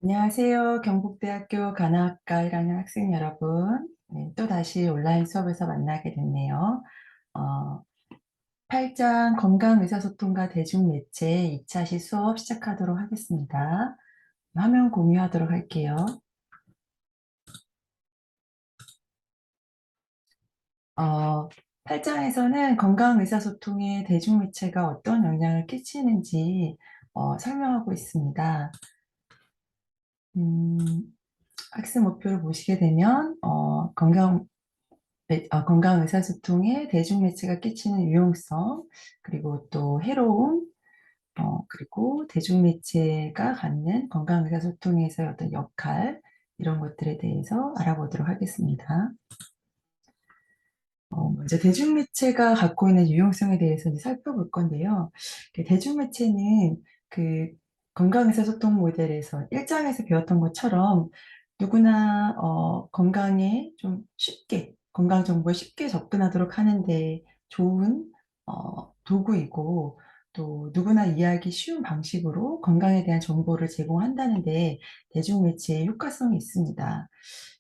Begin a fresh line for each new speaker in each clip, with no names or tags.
안녕하세요. 경북대학교 간호학과 1학년 학생 여러분. 네, 또 다시 온라인 수업에서 만나게 됐네요. 어, 8장 건강의사소통과 대중매체 2차 시 수업 시작하도록 하겠습니다. 화면 공유하도록 할게요. 8장에서는 건강의사소통에 대중매체가 어떤 영향을 끼치는지 설명하고 있습니다. 음, 학습 목표를 보시게 되면 건강 의사소통에 대중매체가 끼치는 유용성, 그리고 또 해로움, 그리고 대중매체가 갖는 건강 의사소통에서의 어떤 역할, 이런 것들에 대해서 알아보도록 하겠습니다. 먼저 대중매체가 갖고 있는 유용성에 대해서 이제 살펴볼 건데요. 대중매체는 그 건강 의사소통 모델에서 1장에서 배웠던 것처럼 누구나 건강에 좀 쉽게, 건강 정보에 쉽게 접근하도록 하는 데 좋은 도구이고, 또 누구나 이해하기 쉬운 방식으로 건강에 대한 정보를 제공한다는 데 대중매체의 효과성이 있습니다.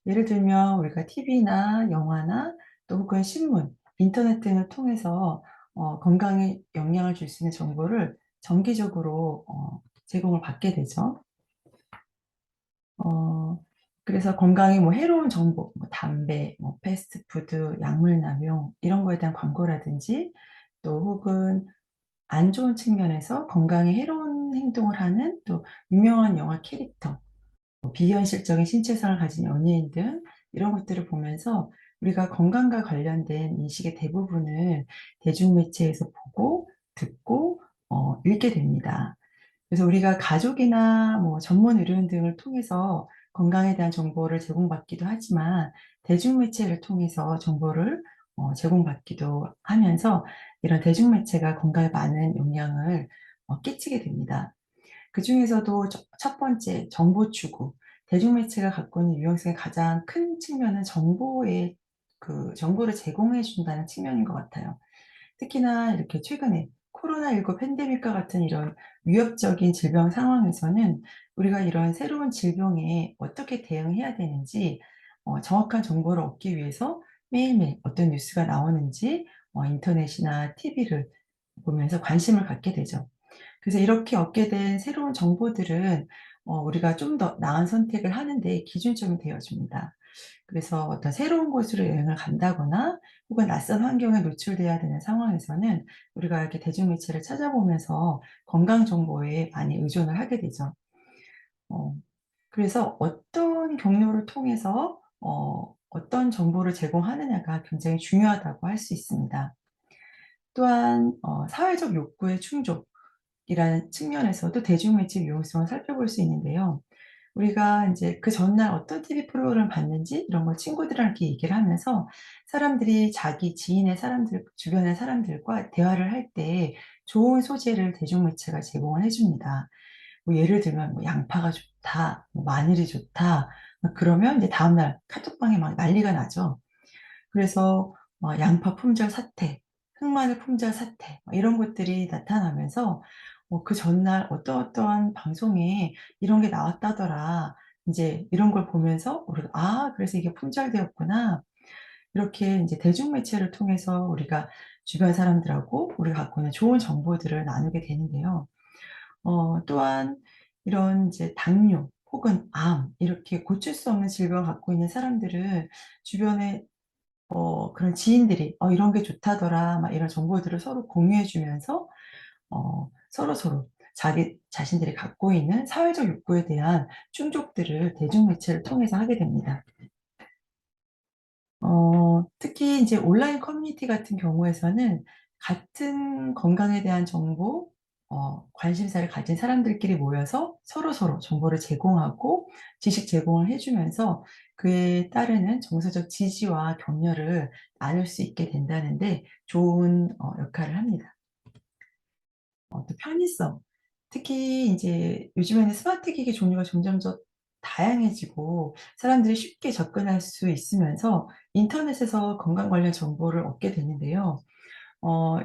예를 들면 우리가 TV나 영화나 또 혹은 신문, 인터넷 등을 통해서 건강에 영향을 줄 수 있는 정보를 정기적으로 제공을 받게 되죠. 그래서 건강에 뭐 해로운 정보, 뭐 담배, 뭐 패스트푸드, 약물 남용 이런 거에 대한 광고라든지, 또 혹은 안 좋은 측면에서 건강에 해로운 행동을 하는 또 유명한 영화 캐릭터, 뭐 비현실적인 신체상을 가진 연예인 등 이런 것들을 보면서 우리가 건강과 관련된 인식의 대부분을 대중매체에서 보고 듣고 읽게 됩니다. 그래서 우리가 가족이나 뭐 전문 의료인 등을 통해서 건강에 대한 정보를 제공받기도 하지만, 대중매체를 통해서 정보를 제공받기도 하면서 이런 대중매체가 건강에 많은 영향을 끼치게 됩니다. 그중에서도 첫 번째 정보 추구. 대중매체가 갖고 있는 유용성의 가장 큰 측면은 정보를 제공해 준다는 측면인 것 같아요. 특히나 이렇게 최근에 코로나19 팬데믹과 같은 이런 위협적인 질병 상황에서는 우리가 이런 새로운 질병에 어떻게 대응해야 되는지 정확한 정보를 얻기 위해서 매일매일 어떤 뉴스가 나오는지 인터넷이나 TV를 보면서 관심을 갖게 되죠. 그래서 이렇게 얻게 된 새로운 정보들은 우리가 좀 더 나은 선택을 하는 데 기준점이 되어 줍니다. 그래서 어떤 새로운 곳으로 여행을 간다거나 혹은 낯선 환경에 노출돼야 되는 상황에서는 우리가 이렇게 대중매체를 찾아보면서 건강 정보에 많이 의존을 하게 되죠. 어 그래서 어떤 경로를 통해서 어떤 정보를 제공하느냐가 굉장히 중요하다고 할 수 있습니다. 또한 사회적 욕구의 충족이라는 측면에서도 대중매체 유용성을 살펴볼 수 있는데요. 우리가 인제 그 전날 어떤 TV 프로그램을 봤는지 이런 걸 친구들이랑 이렇게 얘기를 하면서 사람들이 자기 지인의 사람들, 주변의 사람들과 대화를 할 때 좋은 소재를 대중매체가 제공을 해 줍니다. 뭐 예를 들면 뭐 "양파가 좋다." 뭐 "마늘이 좋다." 막 그러면 이제 다음날 카톡방에 막 난리가 나죠. 그래서 양파 품절 사태, 흑마늘 품절 사태, 이런 것들이 나타나면서 그 전날 어떠어떠한 방송에 "이런 게 나왔다더라." 인제 이런 걸 보면서 우리가 '아 그래서 이게 품절되었구나.' 이렇게 인제 대중매체를 통해서 우리가 주변 사람들하고 우리가 갖고 있는 좋은 정보들을 나누게 되는데요. 또한 이런 이제 당뇨 혹은 암, 이렇게 고칠 수 없는 질병을 갖고 있는 사람들은 주변에 그런 지인들이 "이런 게 좋다더라." 막 이런 정보들을 서로 공유해 주면서 서로서로 자기 자신들이 갖고 있는 사회적 욕구에 대한 충족들을 대중매체를 통해서 하게 됩니다. 특히 인제 온라인 커뮤니티 같은 경우에서는 같은 건강에 대한 정보, 관심사를 가진 사람들끼리 모여서 서로서로 정보를 제공하고 지식 제공을 해 주면서 그에 따르는 정서적 지지와 격려를 나눌 수 있게 된다는 데 좋은 역할을 합니다. 또 편의성. 특히 인제 요즘에는 스마트 기기 종류가 점점 더 다양해지고 사람들이 쉽게 접근할 수 있으면서 인터넷에서 건강 관련 정보를 얻게 되는데요.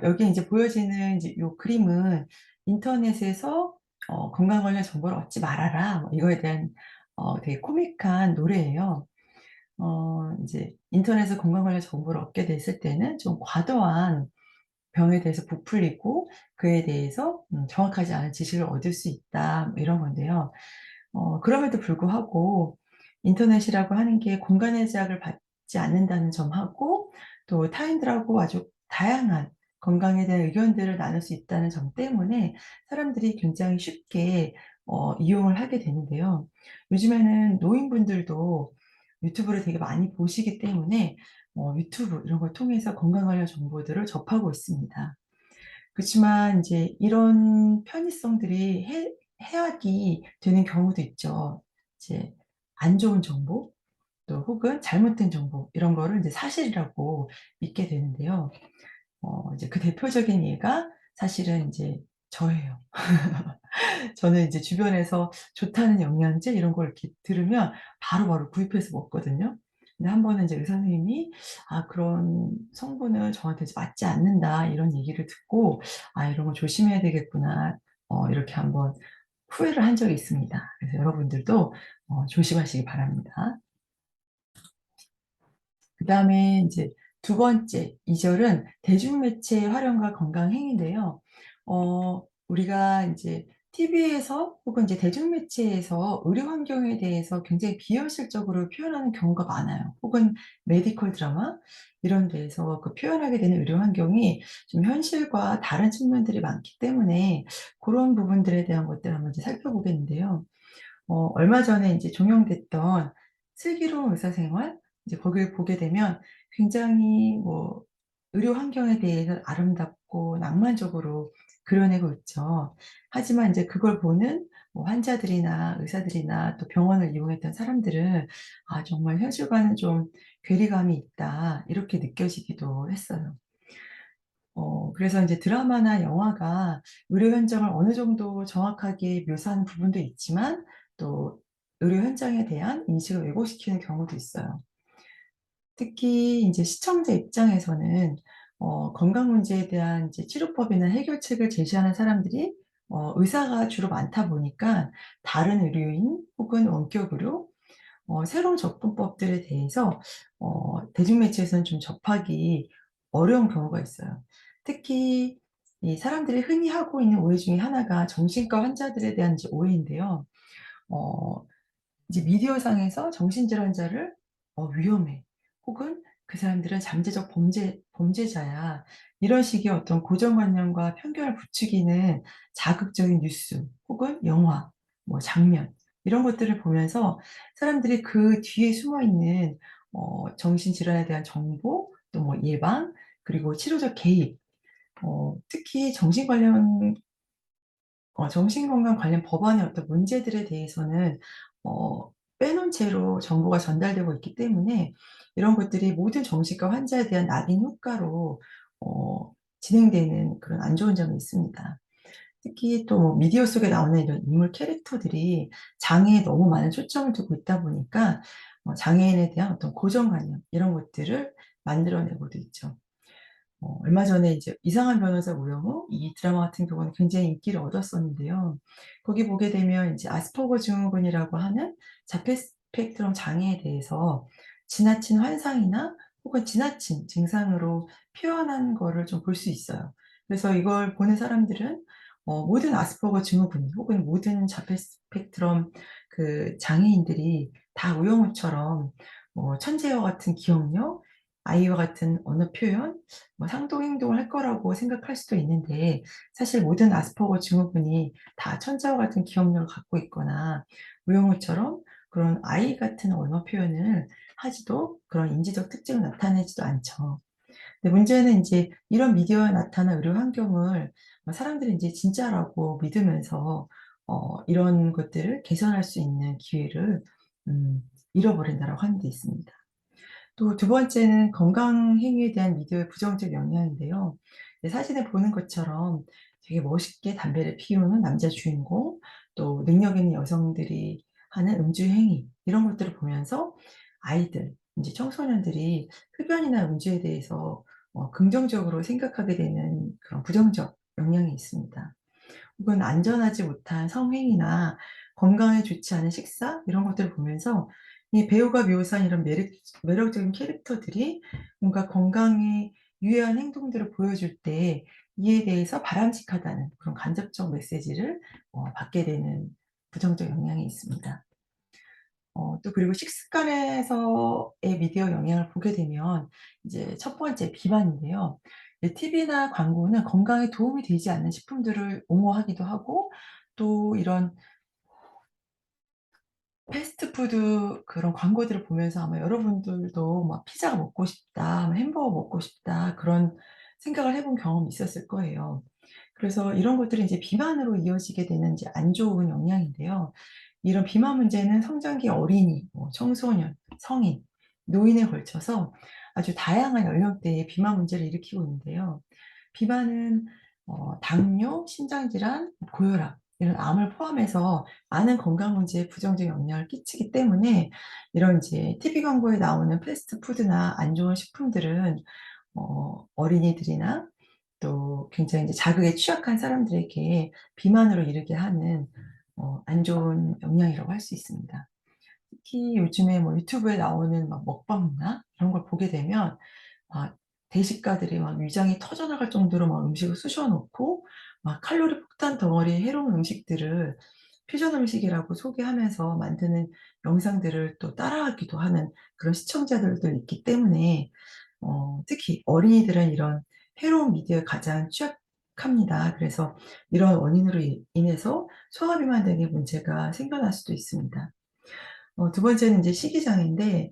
여기에 인제 보여지는 인제 요 그림은 인터넷에서 "건강 관련 정보를 얻지 말아라." 뭐 이거에 대한 되게 코믹한 노래예요. 인제 인터넷에서 건강 관련 정보를 얻게 됐을 때는 좀 과도한 병에 대해서 부풀리고 그에 대해서 정확하지 않은 지식을 얻을 수 있다 뭐 이런 건데요. 그럼에도 불구하고 인터넷이라고 하는 게 공간의 제약을 받지 않는다는 점하고 또 타인들하고 아주 다양한 건강에 대한 의견들을 나눌 수 있다는 점 때문에 사람들이 굉장히 쉽게 이용을 하게 되는데요. 요즘에는 노인분들도 유튜브를 되게 많이 보시기 때문에 유튜브 이런 걸 통해서 건강 관련 정보들을 접하고 있습니다. 그치만 인제 이런 편의성들이 해악이 되는 경우도 있죠. 이제 안 좋은 정보 또 혹은 잘못된 정보 이런 거를 인제 사실이라고 믿게 되는데요. 이제 그 대표적인 예가 사실은 인제 저예요. 저는 이제 주변에서 좋다는 영양제 이런 걸 이렇게 들으면 바로바로 구입해서 먹거든요. 근데 한 번은 이제 의사 선생님이 "아 그런 성분은 저한테 이제 맞지 않는다." 이런 얘기를 듣고 '아 이런 거 조심해야 되겠구나.' 이렇게 한번 후회를 한 적이 있습니다. 그래서 여러분들도 조심하시기 바랍니다. 그다음에 인제 두 번째 이절은 대중매체의 활용과 건강 행위인데요. 우리가 인제 TV에서 혹은 이제 대중매체에서 의료 환경에 대해서 굉장히 비현실적으로 표현하는 경우가 많아요. 혹은 메디컬 드라마 이런 데에서 그 표현하게 되는 의료 환경이 좀 현실과 다른 측면들이 많기 때문에 고런 부분들에 대한 것들을 한번 이제 살펴보겠는데요. 얼마 전에 인제 종영됐던 슬기로운 의사생활 이제 거기를 보게 되면 굉장히 뭐 의료 환경에 대해서 아름답고 낭만적으로 그려내고 있죠. 하지만 인제 그걸 보는 뭐 환자들이나 의사들이나 또 병원을 이용했던 사람들은 '아 정말 현실과는 좀 괴리감이 있다.' 이렇게 느껴지기도 했어요. 그래서 인제 드라마나 영화가 의료 현장을 어느 정도 정확하게 묘사하는 부분도 있지만 또 의료 현장에 대한 인식을 왜곡시키는 경우도 있어요. 특히 인제 시청자 입장에서는 건강 문제에 대한 이제 치료법이나 해결책을 제시하는 사람들이 의사가 주로 많다 보니까 다른 의료인 혹은 원격 의료 새로운 접근법들에 대해서 대중매체에서는 좀 접하기 어려운 경우가 있어요. 특히 이 사람들이 흔히 하고 있는 오해 중에 하나가 정신과 환자들에 대한 이제 오해인데요. 어 이제 미디어상에서 정신질환자를 위험해." 혹은 "그 사람들은 잠재적 범죄자야." 이런 식의 어떤 고정관념과 편견을 부추기는 자극적인 뉴스 혹은 영화, 뭐 장면 이런 것들을 보면서 사람들이 그 뒤에 숨어 있는 정신질환에 대한 정보 또 뭐 예방 그리고 치료적 개입 특히 정신건강 관련 법안의 어떤 문제들에 대해서는 어 빼놓은 채로 정보가 전달되고 있기 때문에 이런 것들이 모든 정신과 환자에 대한 낙인 효과로 진행되는 그런 안 좋은 점이 있습니다. 특히 또 뭐 미디어 속에 나오는 이런 인물 캐릭터들이 장애에 너무 많은 초점을 두고 있다 보니까 장애인에 대한 어떤 고정관념 이런 것들을 만들어내고도 있죠. 얼마 전에 이제 이상한 변호사 우영우 이 드라마 같은 경우는 굉장히 인기를 얻었었는데요. 거기 보게 되면 인제 아스퍼거 증후군이라고 하는 자폐 스펙트럼 장애에 대해서 지나친 환상이나 혹은 지나친 증상으로 표현한 거를 좀 볼 수 있어요. 그래서 이걸 보는 사람들은 모든 아스퍼거 증후군 혹은 모든 자폐 스펙트럼 그 장애인들이 다 우영우처럼 천재와 같은 기억력, 아이와 같은 언어 표현 상동 행동을 할 거라고 생각할 수도 있는데 사실 모든 아스퍼거 증후군이 다 천재와 같은 기억력을 갖고 있거나 우영우처럼 그런 아이 같은 언어 표현을 하지도 그런 인지적 특징을 나타내지도 않죠. 근데 문제는 인제 이런 미디어에 나타난 의료 환경을 사람들이 인제 진짜라고 믿으면서 이런 것들을 개선할 수 있는 기회를 음 잃어버린다라고 하는 데 있습니다. 또 두 번째는 건강 행위에 대한 미디어의 부정적 영향인데요. 네 사진에 보는 것처럼 되게 멋있게 담배를 피우는 남자 주인공, 또 능력 있는 여성들이 하는 음주 행위 이런 것들을 보면서 아이들 인제 청소년들이 흡연이나 음주에 대해서 긍정적으로 생각하게 되는 그런 부정적 영향이 있습니다. 혹은 안전하지 못한 성행위나 건강에 좋지 않은 식사 이런 것들을 보면서 이 배우가 묘사한 이런 매력적인 캐릭터들이 뭔가 건강에 유해한 행동들을 보여줄 때 이에 대해서 바람직하다는 그런 간접적 메시지를 받게 되는 부정적 영향이 있습니다. 또 그리고 식습관에서의 미디어 영향을 보게 되면 이제 첫 번째 비만인데요. TV나 광고는 건강에 도움이 되지 않는 식품들을 옹호하기도 하고 또 이런 패스트푸드 그런 광고들을 보면서 아마 여러분들도 막 '피자가 먹고 싶다. 뭐 햄버거 먹고 싶다.' 그런 생각을 해본 경험이 있었을 거예요. 그래서 이런 것들이 이제 비만으로 이어지게 되는 이제 안 좋은 영향인데요. 이런 비만 문제는 성장기 어린이, 뭐 청소년, 성인, 노인에 걸쳐서 아주 다양한 연령대의 비만 문제를 일으키고 있는데요. 비만은 당뇨, 심장질환, 고혈압 이런 암을 포함해서 많은 건강 문제에 부정적 영향을 끼치기 때문에 이런 이제 TV 광고에 나오는 패스트푸드나 안 좋은 식품들은 어린이들이나 또 굉장히 이제 자극에 취약한 사람들에게 비만으로 이르게 하는 안 좋은 영향이라고 할 수 있습니다. 특히 요즘에 뭐 유튜브에 나오는 막 먹방 문화 이런 걸 보게 되면 막 대식가들이 막 위장이 터져 나갈 정도로 막 음식을 쑤셔 넣고 막 칼로리 폭탄 덩어리의 해로운 음식들을 퓨전 음식이라고 소개하면서 만드는 영상들을 또 따라하기도 하는 그런 시청자들도 있기 때문에 특히 어린이들은 이런 해로운 미디어에 가장 취약합니다. 그래서 이런 원인으로 인해서 소화비만 등의 문제가 생겨날 수도 있습니다. 두 번째는 이제 식이장애인데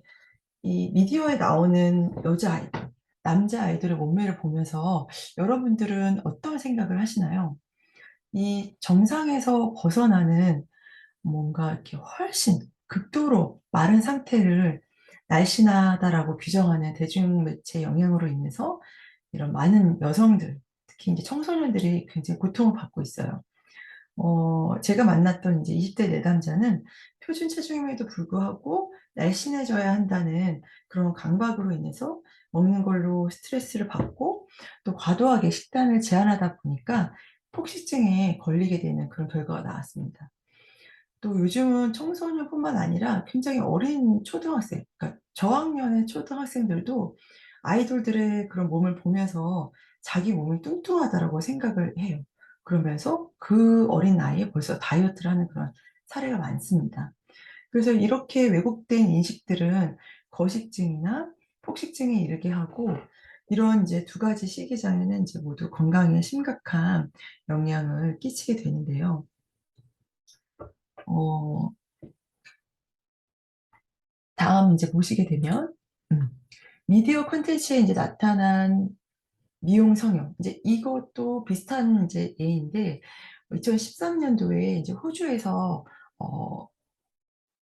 이 미디어에 나오는 여자아이들, 남자아이들의 몸매를 보면서 여러분들은 어떤 생각을 하시나요? 이 정상에서 벗어나는 뭔가 이렇게 훨씬 극도로 마른 상태를 날씬하다라고 규정하는 대중매체 영향으로 인해서 이런 많은 여성들, 특히 인제 청소년들이 굉장히 고통을 받고 있어요. 제가 만났던 이제 20대 내담자는 표준 체중임에도 불구하고 날씬해져야 한다는 그런 강박으로 인해서 먹는 걸로 스트레스를 받고 또 과도하게 식단을 제한하다 보니까 폭식증에 걸리게 되는 그런 결과가 나왔습니다. 또 요즘은 청소년뿐만 아니라 굉장히 어린 초등학생, 그러니까 저학년의 초등학생들도 아이돌들의 그런 몸을 보면서 '자기 몸이 뚱뚱하다.'라고 생각을 해요. 그러면서 그 어린 나이에 벌써 다이어트를 하는 그런 사례가 많습니다. 그래서 이렇게 왜곡된 인식들은 거식증이나 폭식증에 이르게 하고 이런 인제 두 가지 식이장애는 인제 모두 건강에 심각한 영향을 끼치게 되는데요. 어 다음 인제 보시게 되면 음 미디어 콘텐츠에 인제 나타난 미용 성형 인제 이것도 비슷한 인제 예인데 2013 년도에 인제 호주에서 어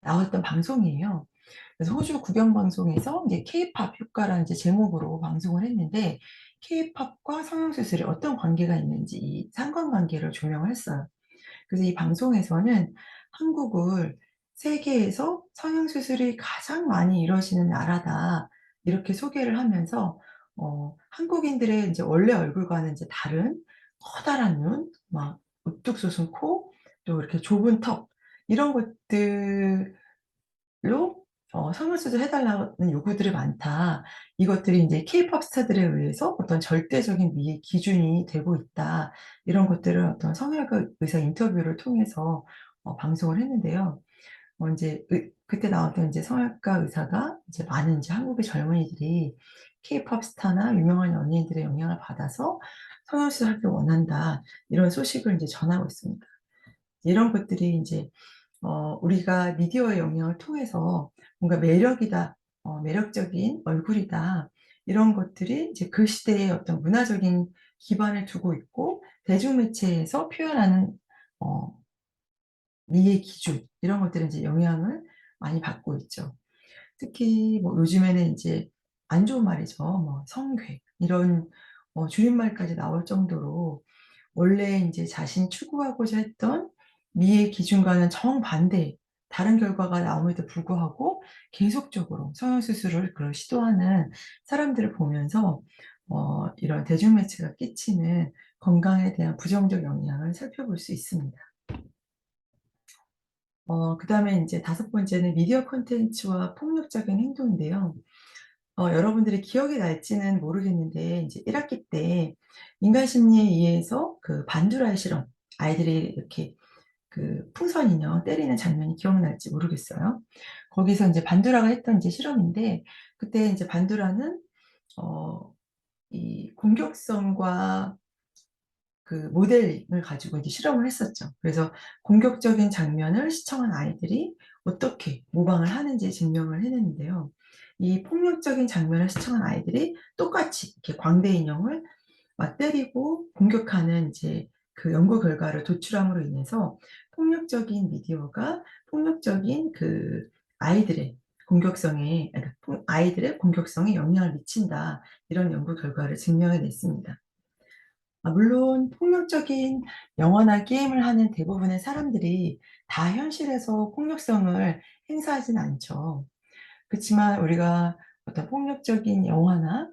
나왔던 방송이에요. 그래서 호주 국영 방송에서 이제 케이팝 효과라는 이제 제목으로 방송을 했는데 케이팝과 성형수술이 어떤 관계가 있는지 이 상관관계를 조명을 했어요. 그래서 이 방송에서는 한국을 "세계에서 성형수술이 가장 많이 이루어지는 나라다." 이렇게 소개를 하면서 한국인들의 인제 원래 얼굴과는 이제 다른 커다란 눈, 막 우뚝 솟은 코, 또 이렇게 좁은 턱 이런 것들로 "성형수술 해 달라는 요구들이 많다. 이것들이 인제 케이팝 스타들에 의해서 어떤 절대적인 미의 기준이 되고 있다." 이런 것들을 어떤 성형외과 의사 인터뷰를 통해서 방송을 했는데요. 인제 그때 나왔던 인제 성형외과 의사가 이제 많은 인제 한국의 젊은이들이 "케이팝 스타나 유명한 연예인들의 영향을 받아서 성형수술하길 원한다." 이런 소식을 인제 전하고 있습니다. 이런 것들이 인제 우리가 미디어의 영향을 통해서 뭔가 '매력이다. 매력적인 얼굴이다.' 이런 것들이 이제 그 시대의 어떤 문화적인 기반을 두고 있고 대중매체에서 표현하는 어 미의 기준 이런 것들에 인제 영향을 많이 받고 있죠. 특히 뭐 요즘에는 인제 안 좋은 말이죠. 뭐 성괴 이런 줄임말까지 나올 정도로 원래 인제 자신이 추구하고자 했던 미의 기준과는 정반대의 다른 결과가 나옴에도 불구하고 계속적으로 성형수술을 시도하는 사람들을 보면서 이런 대중매체가 끼치는 건강에 대한 부정적 영향을 살펴볼 수 있습니다. 그다음에 인제 다섯 번째는 미디어 콘텐츠와 폭력적인 행동인데요. 여러분들이 기억이 날지는 모르겠는데 인제 1 학기 때 인간 심리에 의해서 그 반두라의 실험, 아이들이 이렇게 그 풍선 인형 때리는 장면이 기억날지 모르겠어요. 거기서 인제 반두라가 했던 인제 실험인데, 그때 인제 반두라는 어 이 공격성과 그 모델링을 가지고 이제 실험을 했었죠. 그래서 공격적인 장면을 시청한 아이들이 어떻게 모방을 하는지 증명을 해냈는데요. 이 폭력적인 장면을 시청한 아이들이 똑같이 이렇게 광대 인형을 막 때리고 공격하는 이제 그 연구 결과를 도출함으로 인해서 폭력적인 미디어가 폭력적인 그 아이들의 공격성에, 그러니까 아이들의 공격성에 영향을 미친다. 이런 연구 결과를 증명해 냈습니다. 물론 폭력적인 영화나 게임을 하는 대부분의 사람들이 다 현실에서 폭력성을 행사하진 않죠. 그치만 우리가 어떤 폭력적인 영화나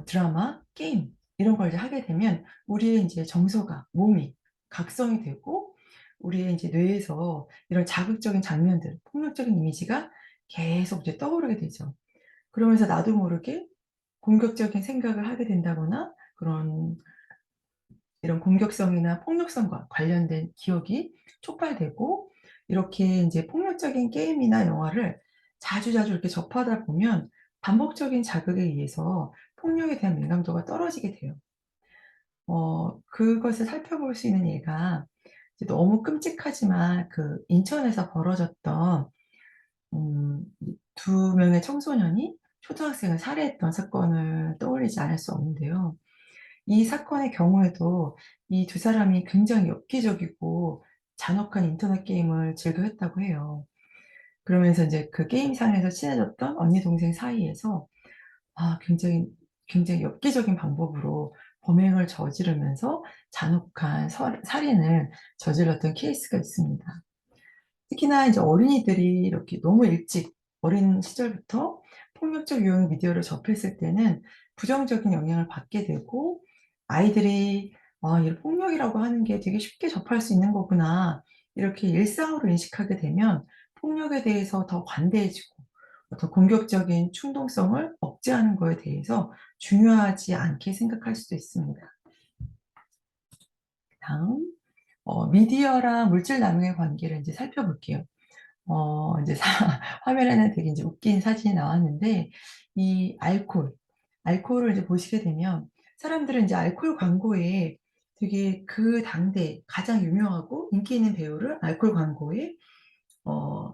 드라마, 게임 이런 걸 이제 하게 되면 우리의 인제 정서가, 몸이 각성이 되고 우리의 인제 뇌에서 이런 자극적인 장면들, 폭력적인 이미지가 계속 이제 떠오르게 되죠. 그러면서 나도 모르게 공격적인 생각을 하게 된다거나, 그런 이런 공격성이나 폭력성과 관련된 기억이 촉발되고, 이렇게 인제 폭력적인 게임이나 영화를 자주자주 이렇게 접하다 보면 반복적인 자극에 의해서 폭력에 대한 민감도가 떨어지게 돼요. 그것을 살펴볼 수 있는 예가 이제 너무 끔찍하지만 그 인천에서 벌어졌던 이 두 명의 청소년이 초등학생을 살해했던 사건을 떠올리지 않을 수 없는데요. 이 사건의 경우에도 이 두 사람이 굉장히 엽기적이고 잔혹한 인터넷 게임을 즐겨 했다고 해요. 그러면서 인제 그 게임상에서 친해졌던 언니 동생 사이에서 굉장히 엽기적인 방법으로 범행을 저지르면서 잔혹한 살인을 저질렀던 케이스가 있습니다. 특히나 이제 어린이들이 이렇게 너무 일찍 어린 시절부터 폭력적 유형의 미디어를 접했을 때는 부정적인 영향을 받게 되고, 아이들이 '아, 이 폭력이라고 하는 게 되게 쉽게 접할 수 있는 거구나.' 이렇게 일상으로 인식하게 되면 폭력에 대해서 더 관대해지고 더 공격적인 충동성을 억제하는 거에 대해서 중요하지 않게 생각할 수도 있습니다. 다음, 미디어랑 물질 남용의 관계를 인제 살펴볼게요. 인제 사 화면에는 되게 인제 웃긴 사진이 나왔는데, 이 알코올을 이제 보시게 되면 사람들은 인제 알코올 광고에 되게 그 당대에 가장 유명하고 인기 있는 배우를 알코올 광고에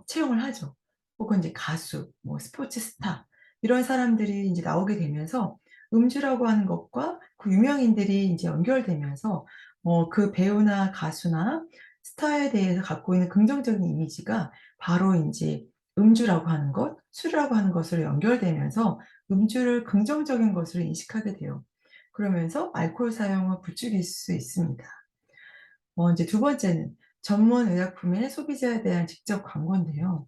채용을 하죠. 혹은 이제 가수, 뭐 스포츠 스타 이런 사람들이 인제 나오게 되면서 음주라고 하는 것과 그 유명인들이 인제 연결되면서 그 배우나 가수나 스타에 대해서 갖고 있는 긍정적인 이미지가 바로 인제 음주라고 하는 것, 술이라고 하는 것으로 연결되면서 음주를 긍정적인 것으로 인식하게 돼요. 그러면서 알코올 사용을 부추길 수 있습니다. 인제 두 번째는 전문 의약품의 소비자에 대한 직접 광고인데요.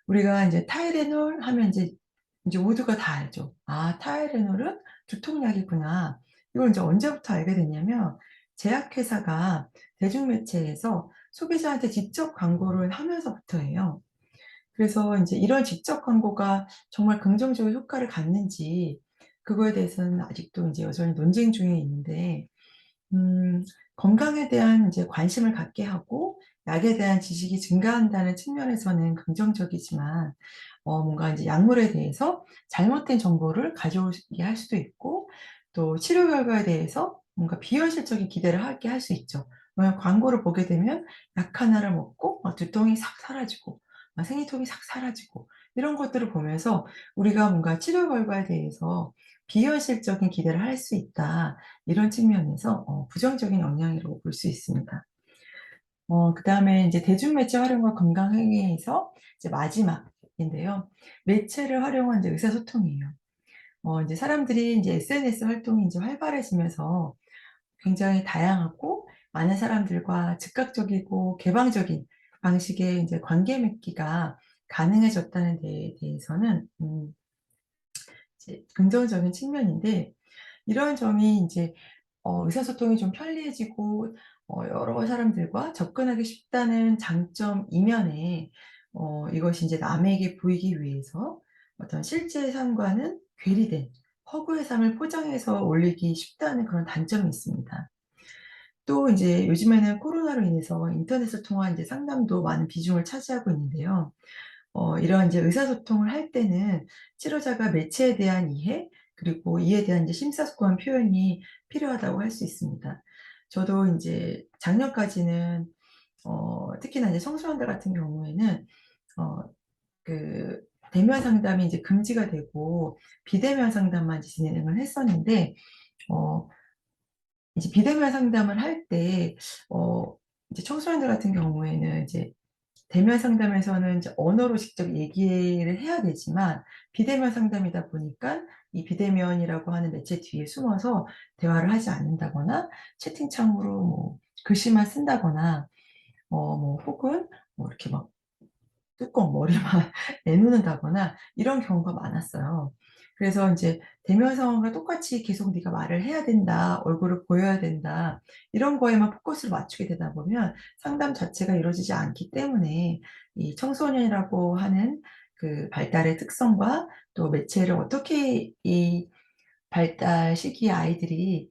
우리가 인제 타이레놀 하면 인제 모두가 다 알죠. '아, 타이레놀은 두통약이구나.' 이걸 인제 언제부터 알게 됐냐면, 제약회사가 대중매체에서 소비자한테 직접 광고를 하면서부터예요. 그래서 인제 이런 직접 광고가 정말 긍정적인 효과를 갖는지, 그거에 대해서는 아직도 인제 여전히 논쟁 중에 있는데, 음 건강에 대한 이제 관심을 갖게 하고 약에 대한 지식이 증가한다는 측면에서는 긍정적이지만, 뭔가 인제 약물에 대해서 잘못된 정보를 가져오게 할 수도 있고, 또 치료 결과에 대해서 뭔가 비현실적인 기대를 하게 할 수 있죠. 왜냐면 광고를 보게 되면 약 하나를 먹고 막 두통이 싹 사라지고 막 생리통이 싹 사라지고 이런 것들을 보면서 우리가 뭔가 치료 결과에 대해서 비현실적인 기대를 할 수 있다. 이런 측면에서 부정적인 영향이라고 볼 수 있습니다. 그다음에 인제 대중매체 활용과 건강 행위에서 이제 마지막인데요. 매체를 활용한 이제 의사소통이에요. 인제 사람들이 인제 SNS 활동이 인제 활발해지면서 굉장히 다양하고 많은 사람들과 즉각적이고 개방적인 방식의 인제 관계 맺기가 가능해졌다는 데에 대해서는 이제 긍정적인 측면인데, 이런 점이 인제 의사소통이 좀 편리해지고 여러 사람들과 접근하기 쉽다는 장점 이면에 이것이 인제 남에게 보이기 위해서 어떤 실제 삶과는 괴리된 허구의 삶을 포장해서 올리기 쉽다는 그런 단점이 있습니다. 또 인제 요즘에는 코로나로 인해서 인터넷을 통한 인제 상담도 많은 비중을 차지하고 있는데요. 이런 이제 의사소통을 할 때는 치료자가 매체에 대한 이해 그리고 이에 대한 이제 심사숙고한 표현이 필요하다고 할 수 있습니다. 저도 인제 작년까지는 특히나 이제 청소년들 같은 경우에는 어 그 대면 상담이 이제 금지가 되고 비대면 상담만 진행을 했었는데 어 이제 비대면 상담을 할 때 어 이제 청소년들 같은 경우에는 이제 대면 상담에서는 이제 언어로 직접 얘기를 해야 되지만 비대면 상담이다 보니까 이 비대면이라고 하는 매체 뒤에 숨어서 대화를 하지 않는다거나 채팅창으로 뭐 글씨만 쓴다거나 뭐 혹은 뭐 이렇게 막 뚜껑 머리만 내놓는다거나 이런 경우가 많았어요. 그래서 인제 대면 상황과 똑같이 계속 "네가 말을 해야 된다. 얼굴을 보여야 된다." 이런 거에만 포커스를 맞추게 되다 보면 상담 자체가 이루어지지 않기 때문에 이 청소년이라고 하는 그 발달의 특성과 또 매체를 어떻게 이 발달 시기의 아이들이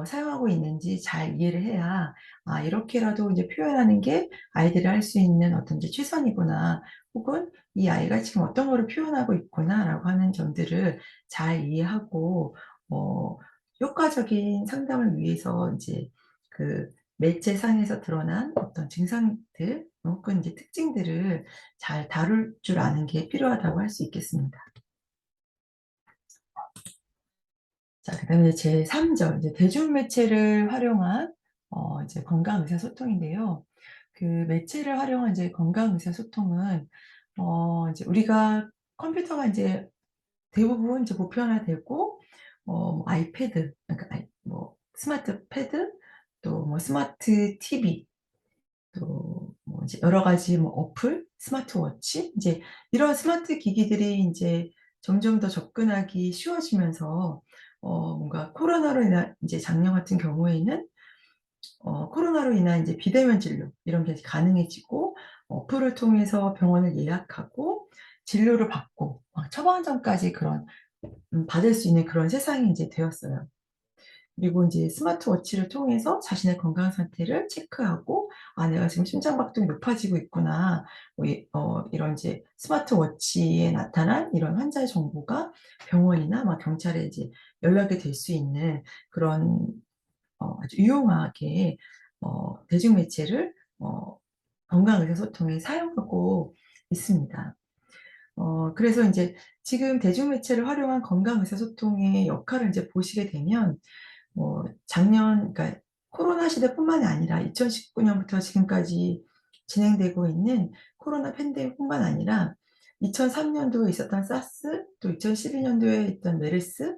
사용하고 있는지 잘 이해를 해야 '아 이렇게라도 이제 표현하는 게 아이들이 할 수 있는 어떤 이제 최선이구나.' 혹은 '이 아이가 지금 어떤 거를 표현하고 있구나.'라고 하는 점들을 잘 이해하고 어 효과적인 상담을 위해서 인제 그 매체상에서 드러난 어떤 증상들 혹은 이제 특징들을 잘 다룰 줄 아는 게 필요하다고 할 수 있겠습니다. 자 그다음에 제 3 절 이제 대중매체를 활용한 이제 건강 의사소통인데요. 그 매체를 활용한 이제 건강 의사소통은 이제 우리가 컴퓨터가 인제 대부분 이제 보편화되고 아이패드 그러니까 뭐 스마트 패드 또 뭐 스마트 TV 또 뭐 이제 여러 가지 뭐 어플, 스마트워치 인제 이런 스마트 기기들이 인제 점점 더 접근하기 쉬워지면서 뭔가 코로나로 인한 인제 작년 같은 경우에는 코로나로 인한 인제 비대면 진료 이런 게 가능해지고 어플을 통해서 병원을 예약하고 진료를 받고 막 처방전까지 그런 받을 수 있는 그런 세상이 인제 되었어요. 그리고 인제 스마트워치를 통해서 자신의 건강 상태를 체크하고 '아 내가 지금 심장박동이 높아지고 있구나.' 이런 이제 스마트워치에 나타난 이런 환자의 정보가 병원이나 막 경찰에 이제 연락이 될 수 있는 그런 아주 유용하게 대중매체를 건강 의사소통에 사용하고 있습니다. 그래서 인제 지금 대중매체를 활용한 건강 의사소통의 역할을 인제 보시게 되면 작년 그러니까 코로나 시대뿐만이 아니라 2019 년부터 지금까지 진행되고 있는 코로나 팬데믹뿐만 아니라 2003 년도에 있었던 사스 또 2012 년도에 있던 메르스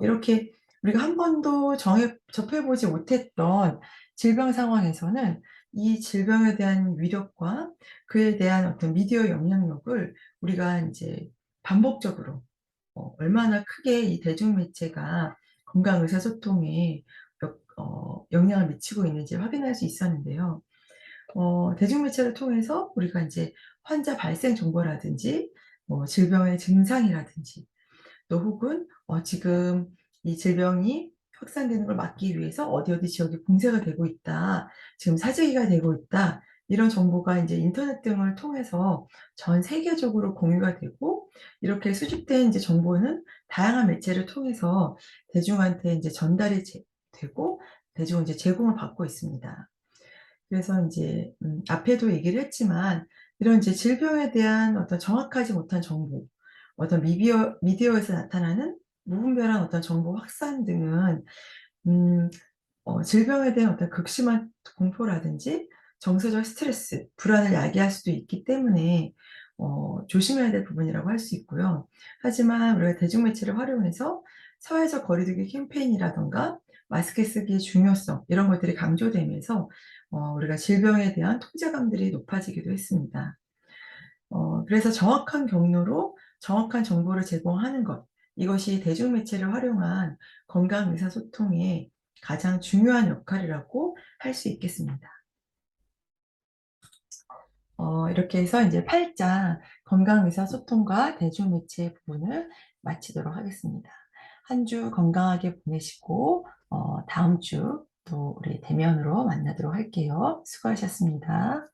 이렇게 우리가 한 번도 정해 접해 보지 못했던 질병 상황에서는 이 질병에 대한 위력과 그에 대한 어떤 미디어 영향력을 우리가 인제 반복적으로 얼마나 크게 이 대중매체가 건강 의사소통에 영향을 미치고 있는지 확인할 수 있었는데요. 대중매체를 통해서 우리가 인제 환자 발생 정보라든지 뭐 질병의 증상이라든지 또 혹은 지금 이 질병이 확산되는 걸 막기 위해서 어디 어디 지역이 봉쇄가 되고 있다. 지금 사재기가 되고 있다. 이런 정보가 인제 인터넷 등을 통해서 전 세계적으로 공유가 되고 이렇게 수집된 인제 정보는 다양한 매체를 통해서 대중한테 인제 전달이 되고 대중은 이제 제공을 받고 있습니다. 그래서 인제 앞에도 얘기를 했지만 이런 이제 질병에 대한 어떤 정확하지 못한 정보, 어떤 미디어에서 나타나는 무분별한 어떤 정보 확산 등은 음 질병에 대한 어떤 극심한 공포라든지 정서적 스트레스, 불안을 야기할 수도 있기 때문에 조심해야 될 부분이라고 할 수 있고요. 하지만 우리가 대중매체를 활용해서 사회적 거리두기 캠페인이라든가 마스크 쓰기의 중요성 이런 것들이 강조되면서 우리가 질병에 대한 통제감들이 높아지기도 했습니다. 그래서 정확한 경로로 정확한 정보를 제공하는 것 이것이 대중매체를 활용한 건강 의사소통의 가장 중요한 역할이라고 할 수 있겠습니다. 이렇게 해서 이제 8장 건강의사소통과 대중매체 부분을 마치도록 하겠습니다. 한 주 건강하게 보내시고, 다음 주 또 우리 대면으로 만나도록 할게요. 수고하셨습니다.